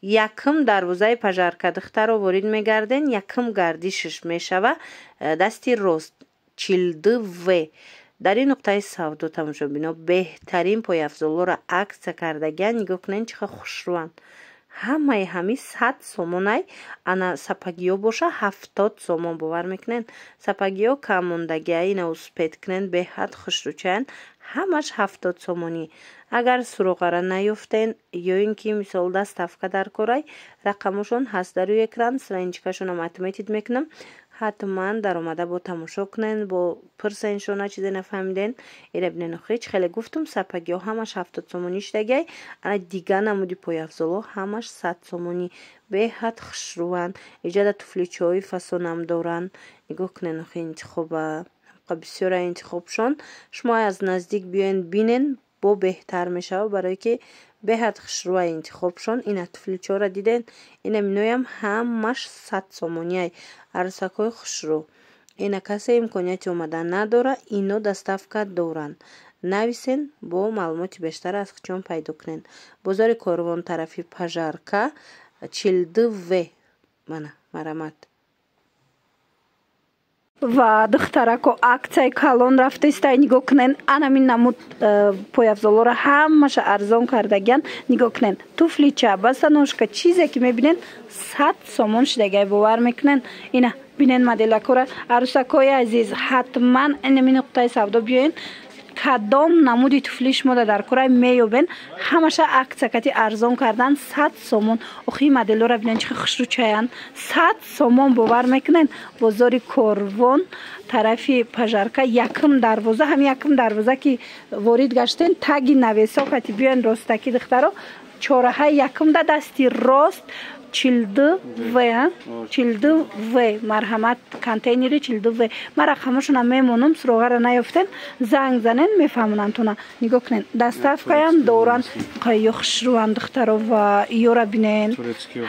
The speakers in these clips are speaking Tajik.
якм дарвозаи пажарка духтаро ворид мегарден, якм гардишиш мешава дасти рост 42В. дар ин нуқтаи савдо тамошобино беҳтарин пойафзолора акция кардагиан. нигоҳ кунед чӣ қадр хушрӯанд. ҳамаи ҳами 100 сомонай. ана сапагиё боша 70 сомон. бовар мекунед сапагиё кам мондагиа ина успед кунед беҳад хушрӯчаян. ҳамаш 70 сомонӣ. агар суроғара наёфтен ё ин ки мисол даставка дар корай рақамошон ҳаст дар рӯи экран страничкашонам отметид мекунам. ҳатман даромада бо тамошо кунен, бо пурсеншона чизе нафаҳмиден ира бинен. охи чӣ хеле гуфтум сапагиё ҳамаш 70 сомонӣ шидагай. ана дига намуди пояфзоло ҳамаш 100 сомонӣ. беҳад хушрӯанд. иҷада туфличаҳои фасонам доранд. нигоҳ кунен охи интихоба бисёра интихобшон. шумо аз наздик биёен бинен бо беҳтар мешава барое ки беҳад хушрӯа интихобшон. ина туфличаҳоро диден. ина миноям ҳамаш 100 сомонияй. арӯсакҳои хушрӯ. ина касе имконияти омадан надора ино доставка доранд. нависен бо маълумоти бештар аз кучон пайдо кунен. бозори Корвон тарафи Пажарка 42В. мана марамат ва духтарако аксияи калон рафтаистай. нигоҳ кунен анамин намуд пояфзолора ҳамаша арзон кардагиан. нигоҳ кунен туфлича басаношка чизе ки мебинен 100 сомон шидагай. бовар мекунен ина бинен моделакора. арӯсакҳои азиз ҳатман инамин нуқтаи савдо биёен. кадом намуди туфли шумо дар кора меёбен. ҳамаша аксакати арзон кардан 100 сомон. охи моделора бинен чӣ хушрӯчаян. 100 сомон бовар мекунен. бозори Корвон тарафи Пажарка якм дарвоза. ҳами якм дарвоза ки ворид гаштен таги навесо кати биёен ростаки духтаро чораҳаи якм да дасти рост 42В. марҳамат контейнери 42В. ма рақамашона мемонам суроғара наёфтен занг занен мефаҳмонантона. нигоҳ кунен доставкаям доранд. ё хушрӯанд духтаро ва ёра бинен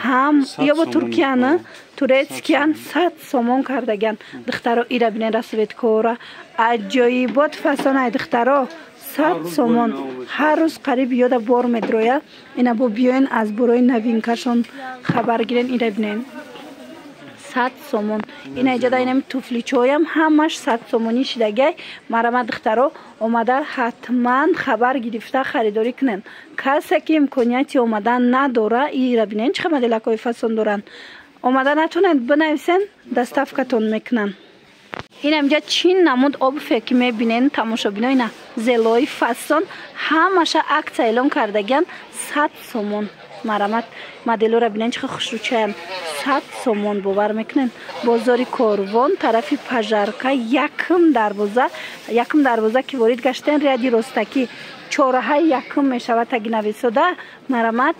ҳам ё бо туркияна турецкиян 100 сомон кардагиан. духтаро ира бинен расветкора аҷоибот фасонай духтаро 100 сомон. ҳар рӯз қариб ёда бор медроя. ина бо биёен аз борои навинкашон хабар гирен. ира бинен 100 сомон. ина иҷада инами туфличаҳоям ҳамаш 100 сомонӣ шидагай. марамат духтаро омада ҳатман хабар гирифта харидорӣ кунен. касе ки имконияти омадан надора ира бинен чӣ қадр моделакҳои фасон доранд. омада натонед бинависен доставкатон мекунан. ин амҷа чин намуд обуфе ки мебинен тамошобино ина зелои фасон ҳамаша аксия эълон кардагиан 100 сомон. марамат моделора бинен чӣ қадр хушрӯчаян. 100 сомон бовар мекунен. бозори Корвон тарафи Пажарка якм дарвоза ки ворид гаштен ряди ростаки чораҳаи якм мешавад таги нависода. марамат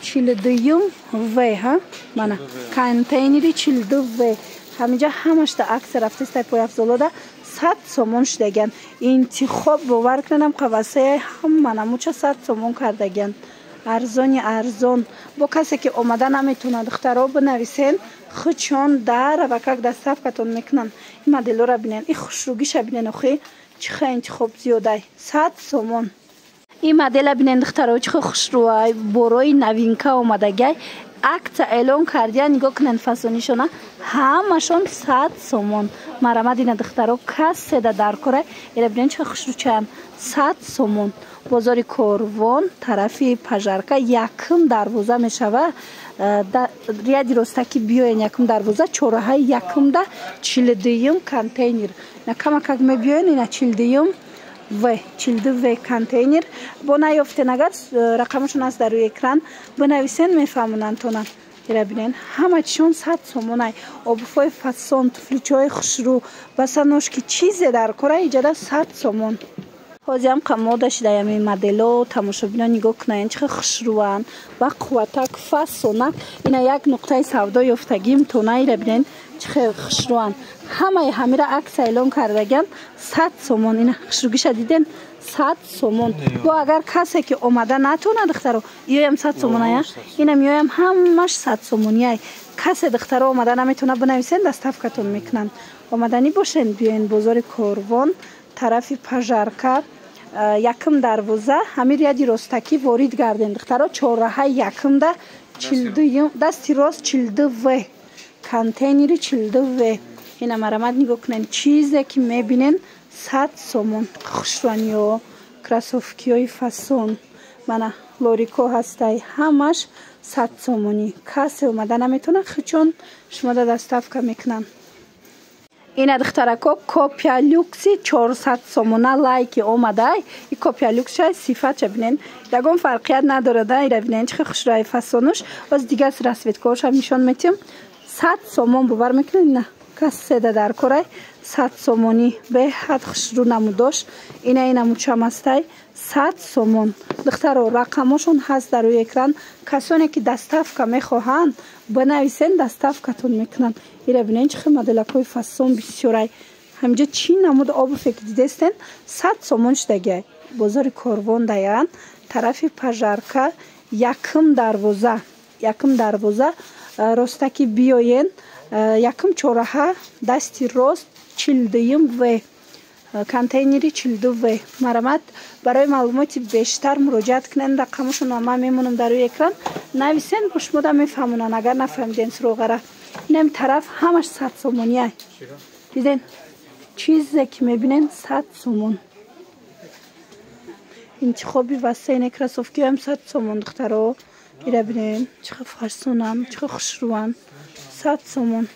42В. мана контейнери 42В. ҳаминҷа ҳамашта аксия рафтаистай пояфзолода 100 сомон шидагиан. интихоб бовар кунедам қавасаи ҳама намуча 100 сомон кардагиан. арзони арзон. бо касе ки омада наметавонад духтаро бинависен хучон дар ва как доставкатон мекунан. ин моделора бинен. ин хушрӯгиша бинен. охи чӣ қадр интихоб зиёдай. 100 сомон. ин модела бинен духтаро чӣ қадр хушрӯай. борои навинка омадагай. акция эълон кардиан. нигоҳ кунен фасонишона ҳамашон 100 сомон. марамад ина духтаро каседа дар корай ира бинен чӣ қадр хушрӯчаян. 100 сомон. бозори Корвон тарафи Пажарка якм дарвоза мешава. ряди ростаки биёен якм дарвоза чораҳаи якм да 42 контейнер. ина камакак мебиёен. ина 42В контейнер. бо наёфтен агар рақамашон аст дар рӯи экран бинависен мефаҳмонантона. ира бинен ҳама чишон 100 сомонай. обуфои фасон туфличаҳои хушрӯ басаношки чизе дар кора иҷада 100 сомон. ҳозиам қамода шидаями модело тамошобино нигоҳ кунаен чӣ қадр хушрӯанд ва қувватак фасонак. ина як нуқтаи савдо ёфтагим тона. ира бинен чӣ қадр хушрӯанд. ҳамаи ҳамира аксия эълон кардагиан 100 сомон. ина хушрӯгиша диден 100 сомон. бо агар касе ки омада натавонад духтаро ёям 100 сомоная. инам ёям ҳамаш 100 сомонияй. касе духтаро омада наметавонад бинависен доставкатон мекунанд. омаданӣ бошен биёен бозори Корвон тарафи Пажарка якм дарвоза ҳамин ряди ростакӣ ворид гарден духтаро. чораҳаи якм да 42 дасти рост 42 контейнери 42. ина марамат нигоҳ кунен чизе ки мебинен 100 сомон. хушранё красовкиёи фасон мана лорико ҳастай ҳамаш 100 сомонӣ. касе омада наметона хичон шумо да доставка мекунан. ина духтарако копия люкси 400 сомона лайки омадай. и копия люксшай сифатша бинен ягон фарқият надорада. ира бинен чихе хушрои фасонуш оз дигар расветкошам нишон метим 100 сомон бовар мекунен. ина каседа дар корай 100 сомонӣ беҳад хушрӯ намудош. ина мучамастай 100 сомон. духтаро рақамошон ҳаст дар рӯи экран. касоне ки доставка мехоҳанд бинависен доставкатон мекунанд. ира бинен чихе моделакои фасон бисёрай. ҳамҷа чӣ намуд обуве ки дидестен 100 сомон шудагиай. бозори корвон даян тарафи пажарка якм дарвоза ростаки биёен якм чораҳа дасти рост 42 в контейнери 42. марамат барои маълумоти бештар муроҷиат кунен. рақамошон ман мемонам дар рӯи экран. нависен бо шумо да мефаҳмонанд агар нафаҳмиден суроғара. инам тараф ҳамаш 100 сомониай. диден чизе ки мебинен 100 сомон. интихоби васеъ красовкиам 100 сомон духтаро. ира бинен чихе фарсонам чихе хушрӯам 100 сомон.